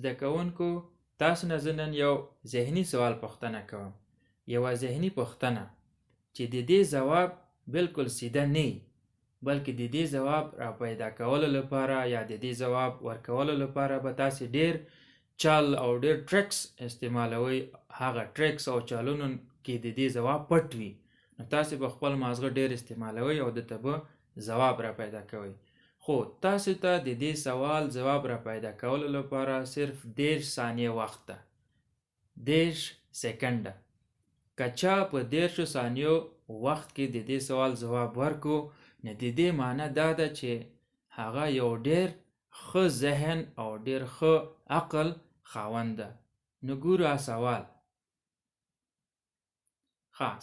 زده کوونکو، تاسو نه زه نن یو ذهني سوال پوښتنه کوم. یوه ذهني پوښتنه چې د دې ځواب بالکل سیده نه وي، بلکې د دې ځواب را پیدا کولو لپاره یا د دې ځواب ورکولو لپاره به تاسې ډېر چال او ډېر ټریکس استعمالوئ. هغه ټریکس او چالونو کې د دې ځواب پټ وي، نو تاسې به خپل مازغه ډېر استعمالوئ او دته به ځواب را پیدا کوئ. خو تاسو ته د دې سوال ځواب را پیدا کولو لپاره صرف 10 ثانیې وخت ده، 10 سکنډه. که چا په 10 ثانیو وخت کې د دې سوال ځواب ورکو، نو د دې معنی دا ده چې هغه یو ډېر ښه ذهن او ډېر ښه عقل خاوند ده. نو ګوره سوال.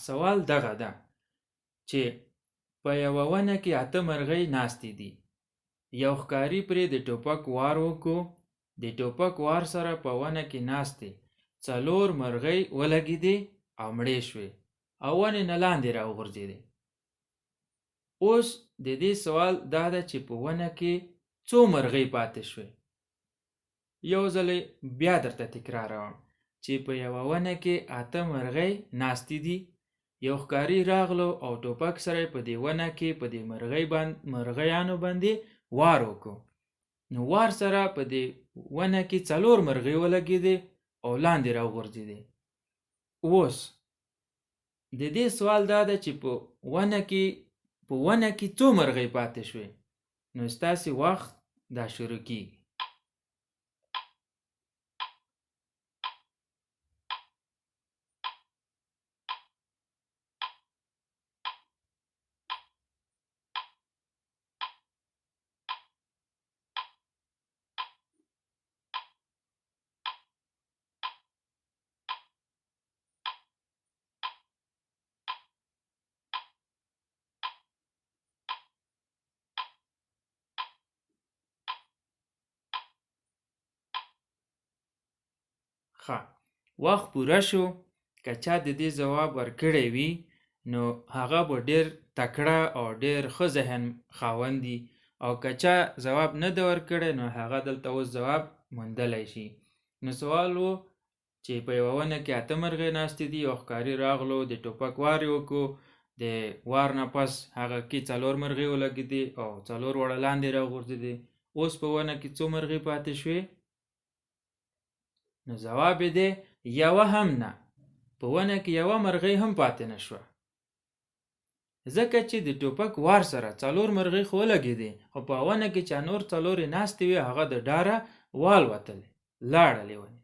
سوال دغه ده چې په یوه ونه کې 8 مرغۍ ناستې دي. یو ښکاري پرې د ټوپک وار وکړو. د ټوپک وار سره په ونه کې ناستې 4 مرغۍ ولګېدې او مړې شوې او ونې نه لاندې راوغورځېدې. اوس د دې سوال دا ده چې په ونه کې څو مرغۍ پاتې شوې. یو ځلې بیا درته تکراروم چې په یوه ونه کې 8 مرغۍ ناستې دي. یو ښکاري راغلو او ټوپک سره په دې ونه کې په دې مرغیانو باندې وار وکړو. نو وار سره په دې ونه کې 4 مرغۍ ولګېدې او لاندې راوغورځېدې. اوس د دې سوال دا ده چې په ونه کې څو مرغۍ پاتې شوې. نو ستاسې وخت دا شروع کیږي. وخت پوره شو. که چا د دې ځواب ورکړی وي، نو هغه به ډېر تکړه او ډېر ښه ذهن خاوند وي، او که چا ځواب نه ده ورکړی، نو هغه دلته اوس ځواب موندلی شي. نو سوال و چې په یوه ونه کې 8 مرغۍ ناستې دي. یو ښکاري راغلو، د ټوپک وار یې وکړو. د وار نه پس هغه کې 4 مرغۍ ولګېدې او 4 واړه لاندې راوغورځېدې. اوس په ونه کې څو مرغۍ پاتې شوې؟ نو ځواب یې دی یوه هم نه. په ونه کې یوه مرغۍ هم پاتې نه شوه، ځکه چې د ټوپک وار سره 4 مرغۍ خو ولګېدې، خو په ونه کې چې نور 4 ناستې وې، هغه د ډاره والوتلې، لاړلې ونې.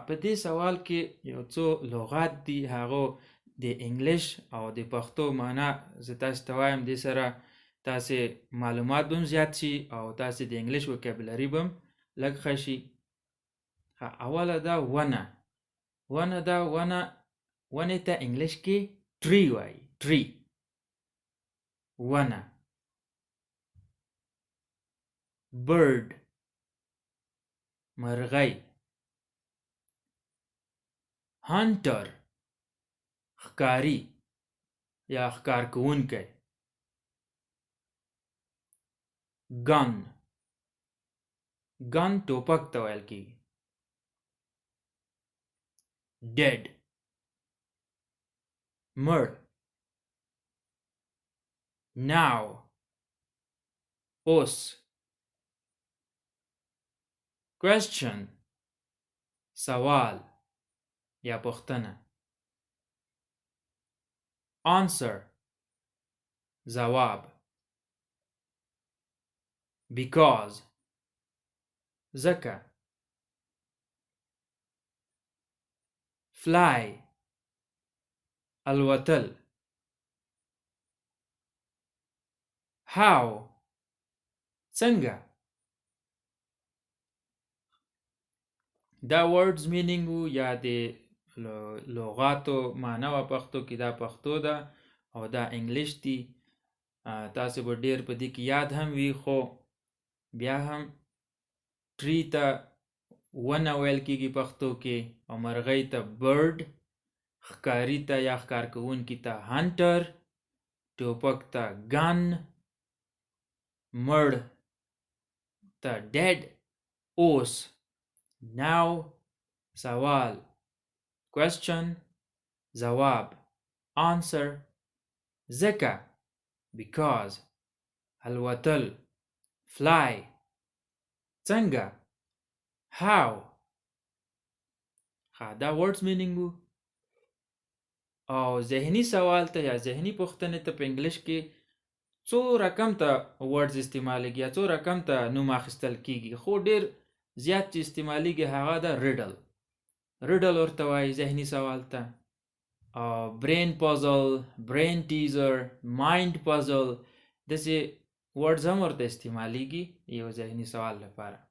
په دې سوال کې یو څو لغات دي، هغه د انګلیش او د پښتو معنا زه تاسو ته وایم. دې سره تاسې معلومات به هم زیات شي او تاسې د انګلیش وکیبلري به هم لږ ښه شي. اوله دا ونه. ونه دا ونې ته انګلیش کې ټری وایي. ټری، ونه. برډ، مرغۍ. هانټر، ښکاري یا ښکار کوونکی. ګن، ګن ټوپک ته ویل کېږي. ډیډ، مړ. ناو، اوس. کوېسچن، سوال یا پوښتنه. آنسر، ځواب. بیکاز، ځکه. فلای، الوتل. هاو، څنګه. دا words meaning وو یا د لغاتو معنا و پښتو کې. دا پښتو ده او دا انګلیش دی. تاسو به ډېر په دې کې یاد هم وي، خو بیا هم ټری ته ونه ویل کېږي پښتو کې، او مرغۍ ته برډ، ښکاري ته یا ښکار کوونکي ته هانټر، ټوپک ته ګن، مړ ته dead اوس. now سوال question جواب answer ځکه because الوتل fly څنګه how. دا words meaning وو. او ذهني سوال ته یا ذهني پوښتنې ته په انګلیش کې څو رقم ته words استعمالیږي یا څو رقم ته نوم اخیستل کیږي، خو ډیر زیات چې استعمالیږي هغه ده riddle. riddle ورته وایي ذهني سوال ته. brain puzzle، brain teaser، mind puzzle داسې words هم ورته استعمالیږي یو ذهني سوال لپاره.